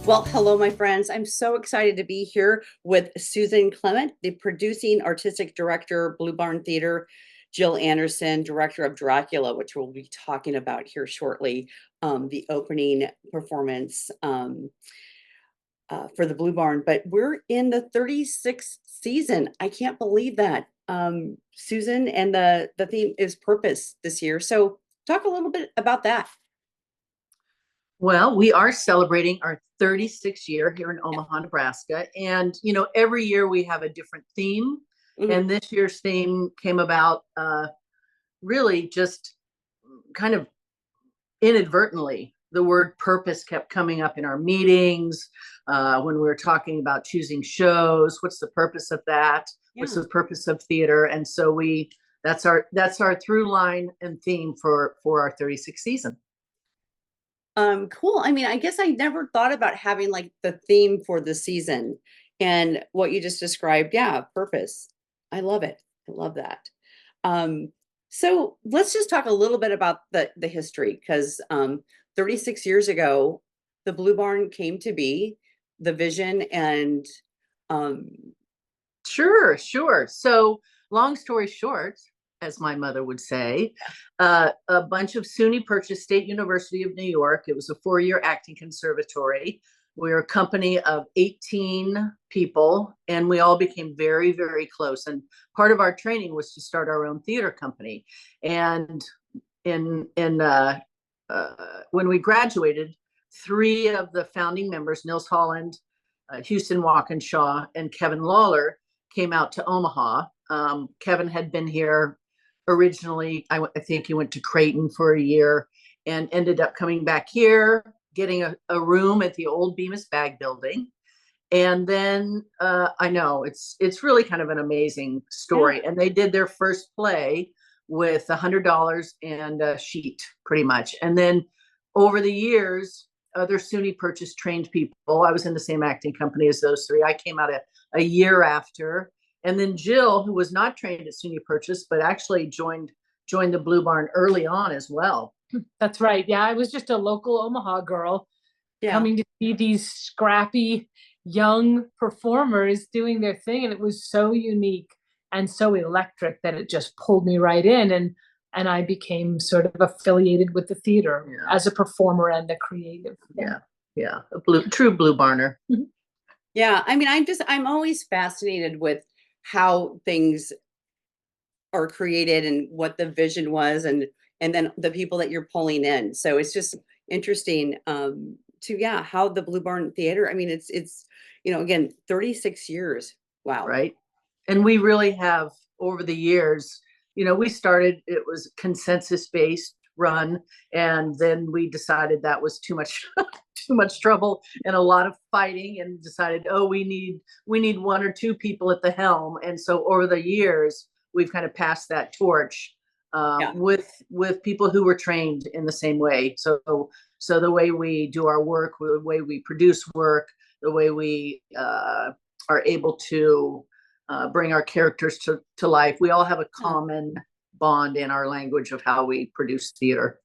Well, hello, my friends. I'm so excited to be here with Susan Clement, the producing artistic director, Bluebarn Theatre, Jill Anderson, director of Dracula, which we'll be talking about here shortly, the opening performance for the Bluebarn. But we're in the 36th season. I can't believe that. Susan, and the theme is purpose this year. So talk a little bit about that. Well, we are celebrating our 36th year here in Omaha, Nebraska. And, every year we have a different theme. Mhm. And this year's theme came about really just kind of inadvertently. The word purpose kept coming up in our meetings when we were talking about choosing shows. What's the purpose of that? What's Yeah. the purpose of theater? And so that's our through line and theme for our 36th season. Cool. I mean, I guess I never thought about having like the theme for the season and what you just described. Yeah, purpose. I love it. I love that. Um, so let's just talk a little bit about the history because 36 years ago, the Blue Barn came to be, the vision, and um, Sure. So, long story short, as my mother would say, a bunch of SUNY purchased State University of New York. It was a 4-year acting conservatory. We were a company of 18 people, and we all became very, very close. And part of our training was to start our own theater company. And when we graduated, 3 of the founding members, Nils Holland, Houston Walkinshaw, and Kevin Lawler, came out to Omaha. Kevin had been here originally. I think he went to Creighton for a year and ended up coming back here, getting a room at the old Bemis Bag building. And then I know it's really kind of an amazing story. yeah. And they did their first play with $100 and a sheet, pretty much. And then over the years, other SUNY purchased trained people. I was in the same acting company as those 3. I came out a year after. And then Jill, who was not trained at SUNY Purchase, but actually joined the Bluebarn early on as well. That's right. Yeah, I was just a local Omaha girl Yeah. coming to see these scrappy young performers doing their thing, and it was so unique and so electric that it just pulled me right in, and I became sort of affiliated with the theater as a performer and a creative. Yeah, true Bluebarner. Yeah. I mean, I'm always fascinated with how things are created and what the vision was, and then the people that you're pulling in. So it's just interesting to how the Bluebarn Theater. I mean, it's again 36 years. Wow. Right. And we really have, over the years, we started, it was consensus based run, and then we decided that was too much too much trouble and a lot of fighting, and decided, oh, we need 1 or 2 people at the helm. And so over the years we've kind of passed that torch with people who were trained in the same way. So the way we do our work, the way we produce work, the way we are able to bring our characters to life, we all have a common bond in our language of how we produce theater.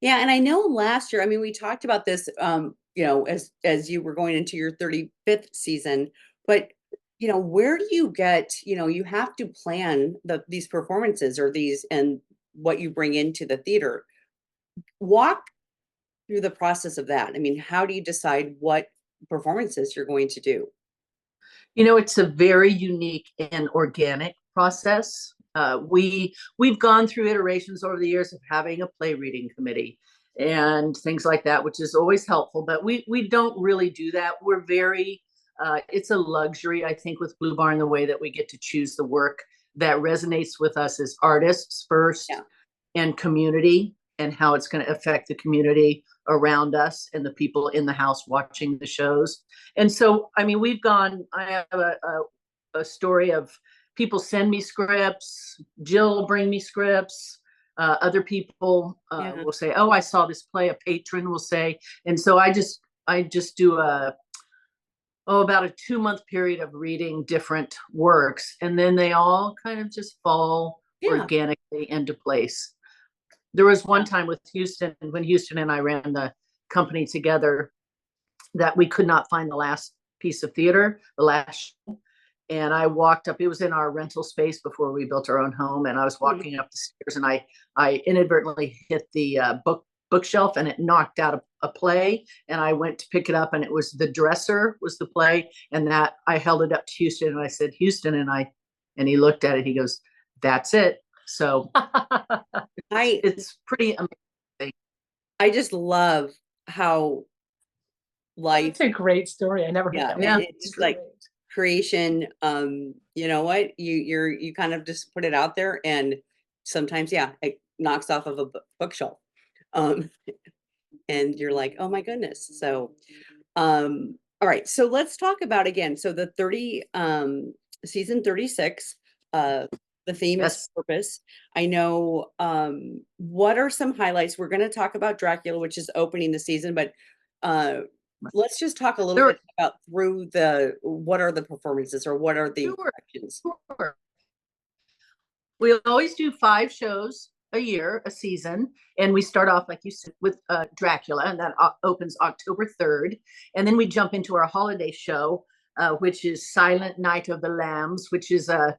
Yeah, and I know last year, I mean, we talked about this, as you were going into your 35th season, but where do you get, you have to plan these performances or these and what you bring into the theater. Walk through the process of that. I mean, how do you decide what performances you're going to do? It's a very unique and organic process. We've gone through iterations over the years of having a play reading committee and things like that, which is always helpful. But we don't really do that. We're very it's a luxury, I think, with Bluebarn, the way that we get to choose the work that resonates with us as artists first, and community, and how it's going to affect the community around us and the people in the house watching the shows. And so, I mean, I have a story of people send me scripts, Jill will bring me scripts, other people will say, oh, I saw this play, a patron will say. And so I just do about a 2-month period of reading different works, and then they all kind of just fall organically into place. There was one time with Houston, when Houston and I ran the company together, that we could not find the last piece of theater, the last show. And I walked up, it was in our rental space before we built our own home. And I was walking up the stairs and I inadvertently hit the bookshelf and it knocked out a play. And I went to pick it up and it was The Dresser was the play. And that I held it up to Houston and I said, Houston, and he looked at it, he goes, that's it. So it's pretty amazing. I just love how life. It's a great story. I never heard that. Yeah. It's like creation. You know what? You kind of just put it out there, and sometimes, yeah, it knocks off of a bookshelf. And you're like, oh my goodness. So, all right. So let's talk about again. So the season 36, the theme is purpose. I know, what are some highlights? We're going to talk about Dracula, which is opening the season, but let's just talk a little bit about what are the performances or what are the actions? Sure. We always do 5 shows a year, a season, and we start off, like you said, with Dracula, and that opens October 3rd, and then we jump into our holiday show, which is Silent Night of the Lambs, which is a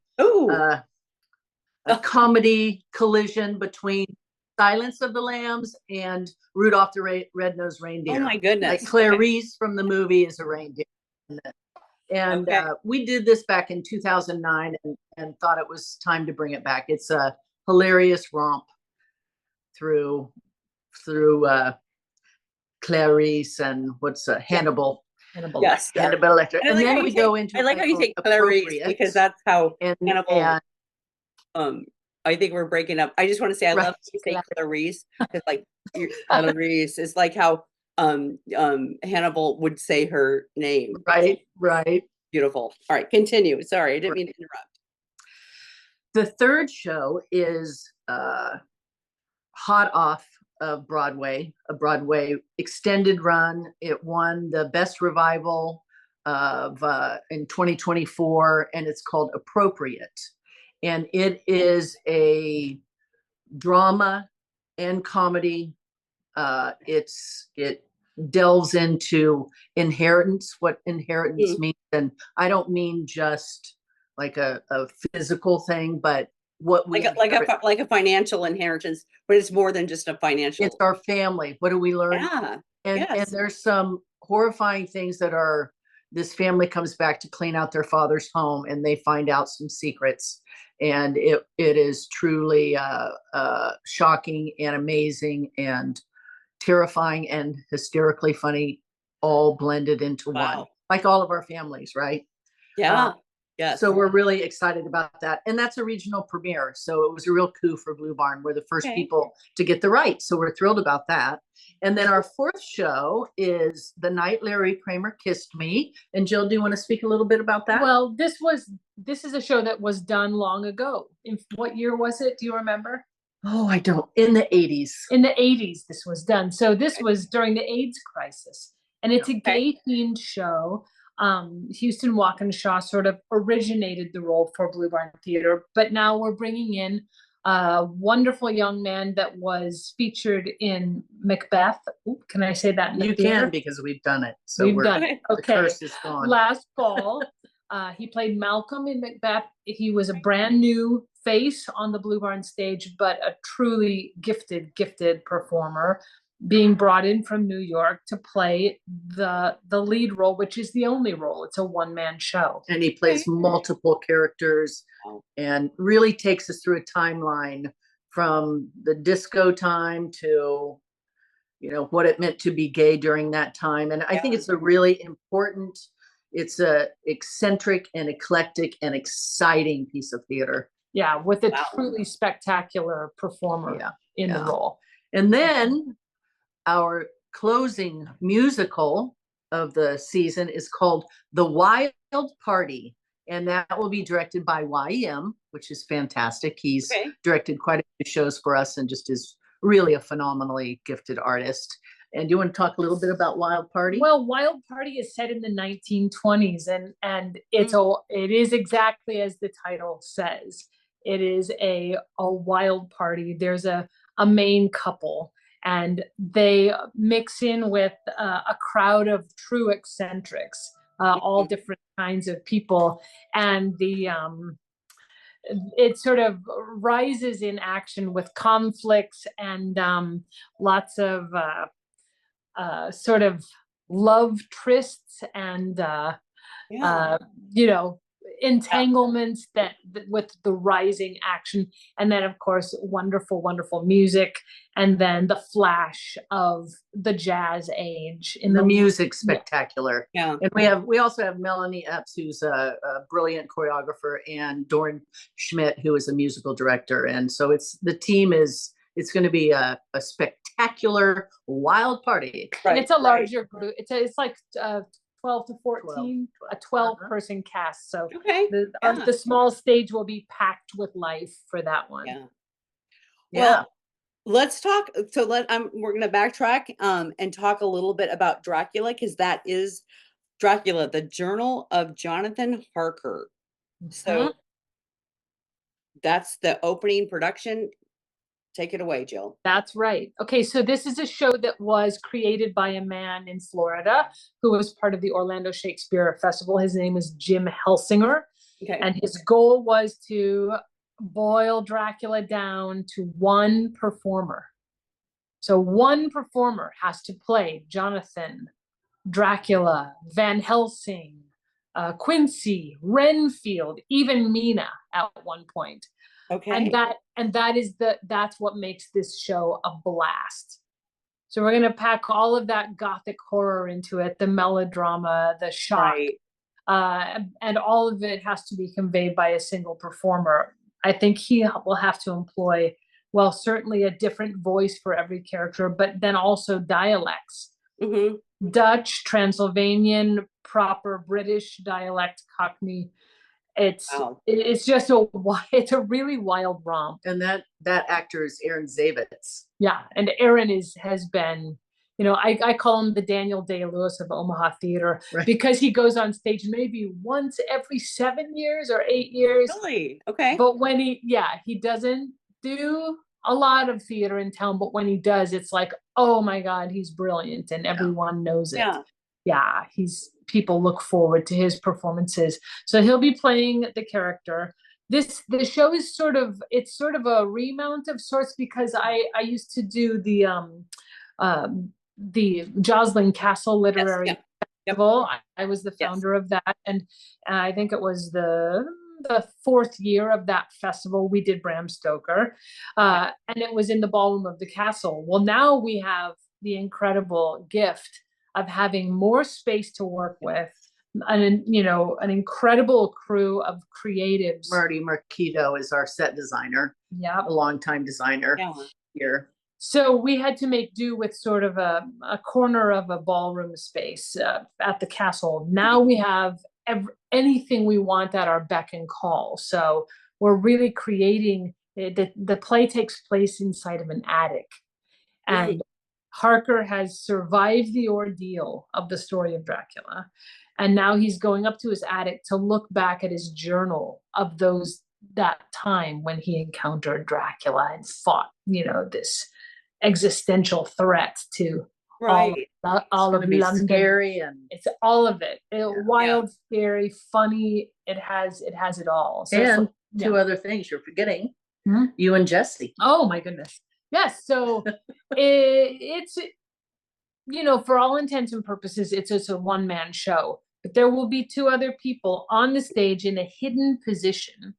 comedy collision between Silence of the Lambs and Rudolph the Red-Nosed Reindeer. Oh my goodness. Like Clarice from the movie is a reindeer. And we did this back in 2009 and thought it was time to bring it back. It's a hilarious romp through Clarice and Hannibal. Yes. Hannibal Lecter. And then we go into I like how you say Clarice because that's how Hannibal. I think we're breaking up. I just want to say I love you say Clarice because like Clarice is like how Hannibal would say her name. Right. Beautiful. All right, continue. Sorry, I didn't mean to interrupt. The third show is hot off of Broadway, a Broadway extended run. It won the best revival of in 2024, and it's called Appropriate. And it is a drama and comedy. It delves into inheritance, what inheritance means. And I don't mean just like a physical thing, but what we like a financial inheritance, but it's more than just a financial. It's our family. What do we learn? Yeah. And there's some horrifying things that this family comes back to clean out their father's home and they find out some secrets. And it is truly shocking and amazing and terrifying and hysterically funny, all blended into one, like all of our families, right? Yeah. Yes. So we're really excited about that. And that's a regional premiere. So it was a real coup for Bluebarn. We're the first people to get the rights. So we're thrilled about that. And then our fourth show is The Night Larry Kramer Kissed Me. And Jill, do you want to speak a little bit about that? Well, this is a show that was done long ago. In what year was it? Do you remember? Oh, I don't. In the 80s. In the 80s, this was done. So this was during the AIDS crisis. And it's a gay-themed show. Houston Walkinshaw sort of originated the role for Bluebarn Theatre, but now we're bringing in a wonderful young man that was featured in Macbeth. Ooh, can I say that? You can, because we've done it. So we've done it. Okay. The curse is gone. Last fall, he played Malcolm in Macbeth. He was a brand new face on the Bluebarn stage, but a truly gifted performer, being brought in from New York to play the lead role, which is the only role. It's a one-man show. And he plays multiple characters and really takes us through a timeline from the disco time to, what it meant to be gay during that time. And I think it's a really important, it's a eccentric and eclectic and exciting piece of theater. Yeah, with a truly spectacular performer in the role. And then our closing musical of the season is called The Wild Party, and that will be directed by YM, which is fantastic. He's directed quite a few shows for us and just is really a phenomenally gifted artist. And do you want to talk a little bit about Wild Party? Well, Wild Party is set in the 1920s, and it is exactly as the title says. It is a wild party. There's a main couple, and they mix in with a crowd of true eccentrics, all different kinds of people, and it sort of rises in action with conflicts and lots of sort of love trysts and you know, entanglements that with the rising action, and then of course wonderful music, and then the flash of the jazz age in the music spectacular. Yeah. And we also have Melanie Epps, who's a brilliant choreographer, and Dorn Schmidt, who is a musical director. And so it's going to be a spectacular wild party. And it's a larger group. It's like 12 to 14, a 12 person cast. So the small stage will be packed with life for that one. Yeah. Well, let's talk. So we're going to backtrack and talk a little bit about Dracula, because that is Dracula, the Journal of Jonathan Harker. So that's the opening production. Take it away, Jill. That's right. Okay, so this is a show that was created by a man in Florida who was part of the Orlando Shakespeare Festival. His name is Jim Helsinger. Okay. And his goal was to boil Dracula down to one performer. So one performer has to play Jonathan, Dracula, Van Helsing, Quincy, Renfield, even Mina at one point. Okay. That's what makes this show a blast. So we're going to pack all of that gothic horror into it, the melodrama, the shock, and all of it has to be conveyed by a single performer. I think he will have to employ, well, certainly a different voice for every character, but then also dialects. Mm-hmm. Dutch, Transylvanian, proper British dialect, Cockney. It's just it's a really wild romp. And that actor is Aaron Zavitz. Yeah, and Aaron has been, you know, I call him the Daniel Day-Lewis of Omaha theater, because he goes on stage maybe once every 7 years or 8 years. Really? Okay. But when he doesn't do a lot of theater in town, but when he does, it's like, oh my God, he's brilliant, and everyone knows it. Yeah, people look forward to his performances. So he'll be playing the character. The show is sort of a remount of sorts, because I used to do the Joslin Castle Literary Festival. I was the founder of that, and I think it was the fourth year of that festival. We did Bram Stoker, and it was in the ballroom of the castle. Well, now we have the incredible gift of having more space to work with, an incredible crew of creatives. Marty Marquito is our set designer. Yeah, a longtime designer here. So we had to make do with sort of a corner of a ballroom space at the castle. Now we have anything we want at our beck and call. So we're really creating, the play takes place inside of an attic. And Harker has survived the ordeal of the story of Dracula. And now he's going up to his attic to look back at his journal of that time when he encountered Dracula and fought, this existential threat to all of London. Scary, and it's all of it. Wild, scary, funny. It has it all. So and two other things you're forgetting. You and Jesse. Oh my goodness. Yes. So it's, for all intents and purposes, it's just a one-man show, but there will be two other people on the stage in a hidden position.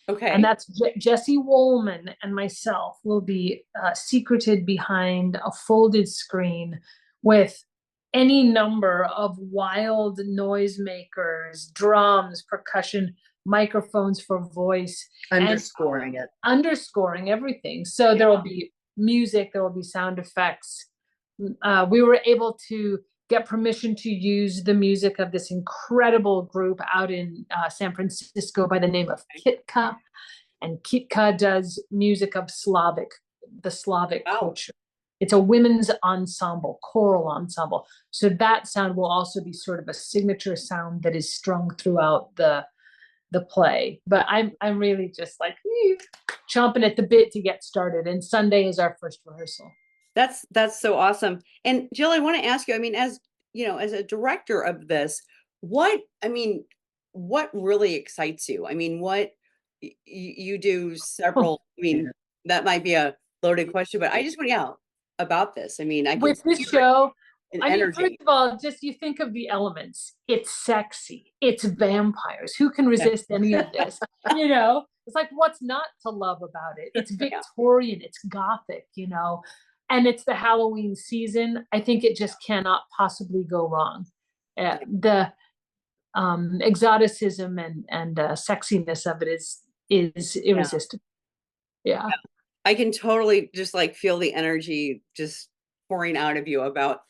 Okay. And that's Jesse Woolman and myself will be secreted behind a folded screen with any number of wild noisemakers, drums, percussion, microphones for voice. Underscoring everything. So there will be music, there will be sound effects. We were able to get permission to use the music of this incredible group out in San Francisco by the name of Kitka. And Kitka does music of the Slavic culture. It's a women's ensemble, choral ensemble. So that sound will also be sort of a signature sound that is strung throughout the play. But I'm really just like chomping at the bit to get started. And Sunday is our first rehearsal. That's so awesome. And Jill, I want to ask you, I mean, as you know, as a director of this, I mean, what really excites you? I mean, you do several, I mean, that might be a loaded question, but I just want to know about this. I mean, I can With see this show, an I mean, first energy. of all, just you think of the elements. It's sexy. It's vampires. Who can resist any of this? You know, it's like, what's not to love about it? It's Yeah. Victorian. It's Gothic, you know, and it's the Halloween season. I think it just cannot possibly go wrong. The exoticism and sexiness of it is Yeah. irresistible. Yeah. I can totally just like feel the energy just pouring out of you about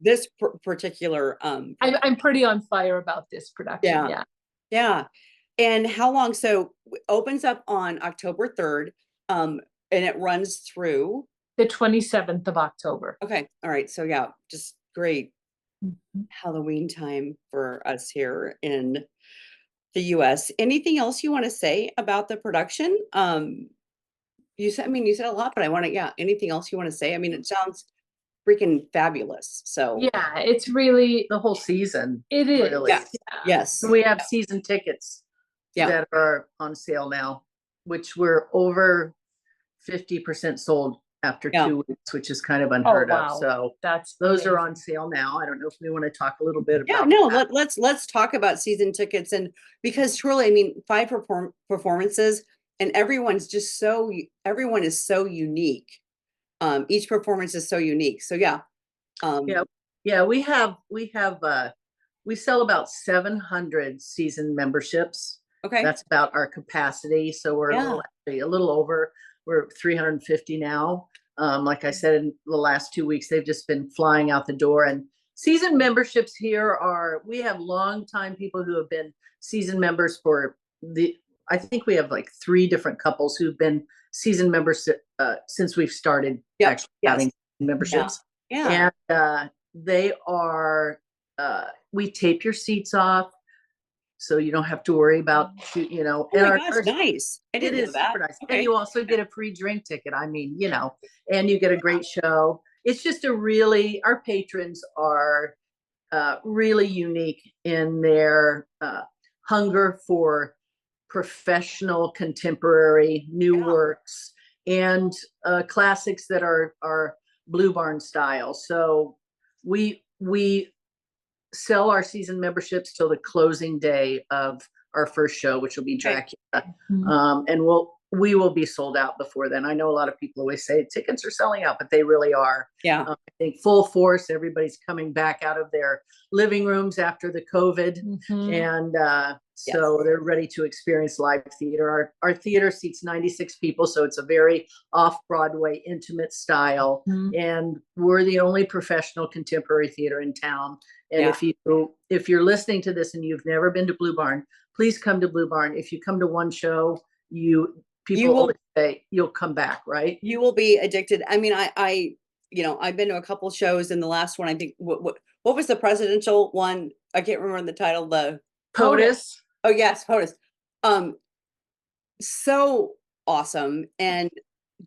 this particular I'm pretty on fire about this production. yeah. Yeah. Yeah. And how long? So opens up on October 3rd, and it runs through. The 27th of October. Okay. All right. So yeah, just great Mhm. Halloween time for us here in the US. Anything else you want to say about the production? You said, I mean, you said a lot, but I want to, yeah, anything else you want to say? I mean, it sounds freaking fabulous. So Yeah, it's really, The whole season, it is. really. yeah. Yeah. Yes. We have season tickets Yeah. that are on sale now, which we're over 50% sold after Yeah. 2 weeks, which is kind of Oh, unheard of. wow. So That's those are amazing. on sale now. I don't know if we want to talk a little bit Yeah, about no, that. let's talk about season tickets. And because truly, I mean, five performances, and everyone is so unique. Each performance is so unique. So yeah. Yeah, yeah, we sell about 700 season memberships. Okay. That's about our capacity. So we're Yeah. a little over. We're 350 now. Like I said, in the last 2 weeks, they've just been flying out the door. And season memberships here we have longtime people who have been season members I think we have like 3 different couples who've been season members since we've started Yep. actually Yes. having memberships. Yeah. And they are, we tape your seats off, so you don't have to worry about, Oh and my gosh, nice. I it didn't know is that. super nice. And Okay. you also get a free drink ticket. I mean, and you get a great show. It's just our patrons are really unique in their hunger for professional, contemporary, new Yeah. works, and classics that are Bluebarn style. So we sell our season memberships till the closing day of our first show, which will be Okay. Dracula. Mhm. And we will be sold out before then. I know a lot of people always say tickets are selling out, but they really are. Yeah. I think full force. Everybody's coming back out of their living rooms after the COVID, Mhm. and so Yes. they're ready to experience live theater. Our theater seats 96 people, so it's a very off-Broadway, intimate style. Mhm. And we're the only professional contemporary theater in town. And Yeah. if you're listening to this and you've never been to Blue Barn, please come to Blue Barn. If you come to one show, You people will always say you'll come back, right? you will be addicted. I mean, I've been to a couple shows, and the last one, I think, what was the presidential one? I can't remember the title. POTUS. Oh yes, POTUS. Um, so awesome, and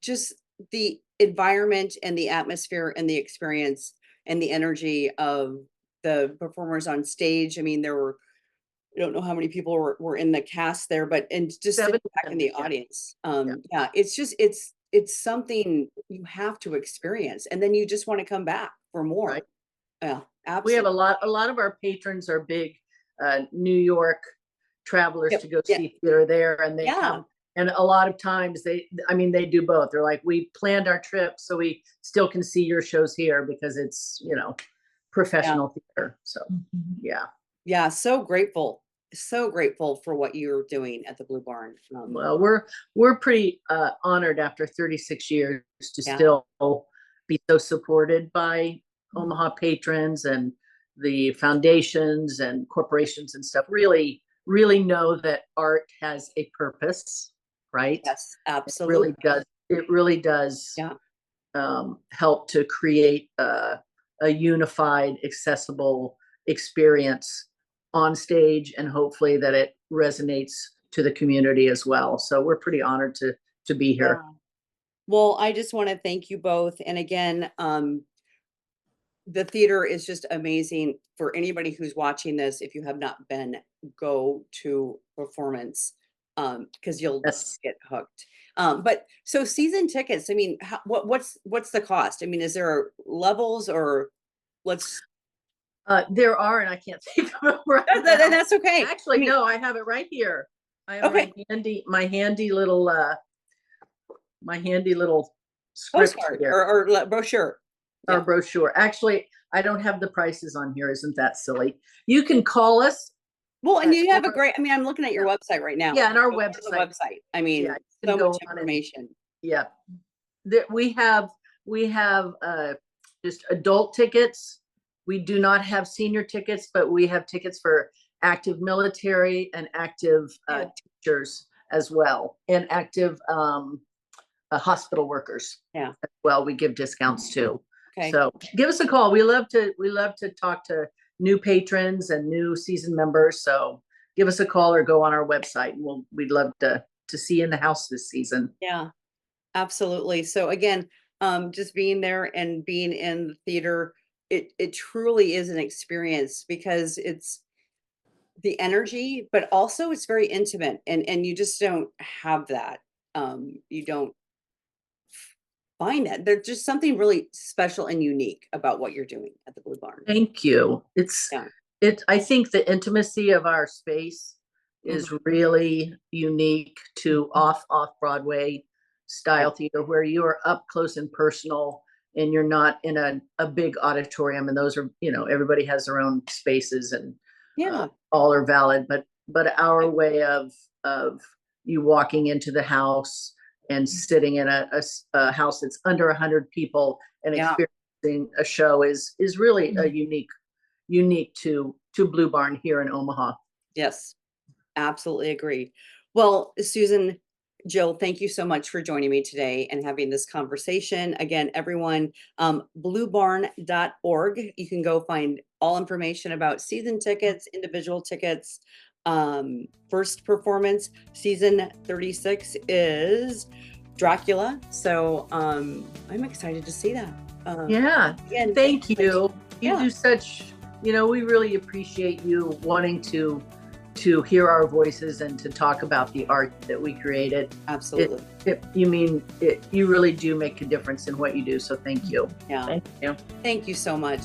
just the environment and the atmosphere and the experience and the energy of the performers on stage. I mean, I don't know how many people were in the cast there, but and just sitting back in the Yeah. audience. Yeah, it's just it's something you have to experience, and then you just want to come back for more. Right. Yeah, We have absolutely. a lot of our patrons are big New York travelers Yep. to go Yeah. see theater there, and they Yeah. come. And a lot of times they do both. They're like, we planned our trip so we still can see your shows here because it's, Yeah. professional theater. So Mhm. yeah. Yeah. So grateful for what you're doing at the Blue Barn. Well, we're pretty honored after 36 years to Yeah. still be so supported by Omaha patrons and the foundations and corporations and stuff. Really, really know that art has a purpose, right? Yes, It absolutely. really does. It really does Yeah. help to create a unified, accessible experience on stage, and hopefully that it resonates to the community as well. So we're pretty honored to be Yeah. here. Well, I just want to thank you both. And again, the theater is just amazing for anybody who's watching this. If you have not been, go to performance, because you'll Yes. get hooked. But so season tickets, I mean, what's the cost? I mean, is there levels or let's, There are, and I can't think of them right now. that's okay. I Actually, mean, no, I have it right here. I have okay, my handy little script postcard here, or brochure. our Yeah. brochure. Actually, I don't have the prices on here. Isn't that silly? You can call us. Well, and at you have a four- great, I mean, I'm looking at your website right now. Yeah, and our Go to the website. website. I Yeah, mean, you can so go much on information. Yeah, we have just adult tickets. We do not have senior tickets, but we have tickets for active military and active Yeah. teachers as well, and active hospital workers. Yeah. As well, we give discounts too. Okay. So give us a call. We love to talk to new patrons and new season members. So give us a call or go on our website, and we'd love to see you in the house this season. Yeah, absolutely. So again, just being there and being in the theater, it truly is an experience because it's the energy, but also it's very intimate and you just don't have that. You don't find that. There's just something really special and unique about what you're doing at the Blue Barn. Thank you. Yeah. I think the intimacy of our space is really unique to off Broadway style theater, where you are up close and personal, and you're not in a big auditorium. And those are, everybody has their own spaces, and Yeah. all are valid. But our way of you walking into the house and sitting in a house that's under 100 people and Yeah. experiencing a show is really a unique to Blue Barn here in Omaha. Yes, absolutely agree. Well, Susan, Jill, thank you so much for joining me today and having this conversation. Again, everyone, bluebarn.org. You can go find all information about season tickets, individual tickets. First performance, season 36 is Dracula. So I'm excited to see that. Yeah. Again, Thank you. You Yeah. do such, we really appreciate you wanting to hear our voices and to talk about the art that we created. Absolutely. You really do make a difference in what you do. So thank you. Yeah. Thank you. Thank you so much.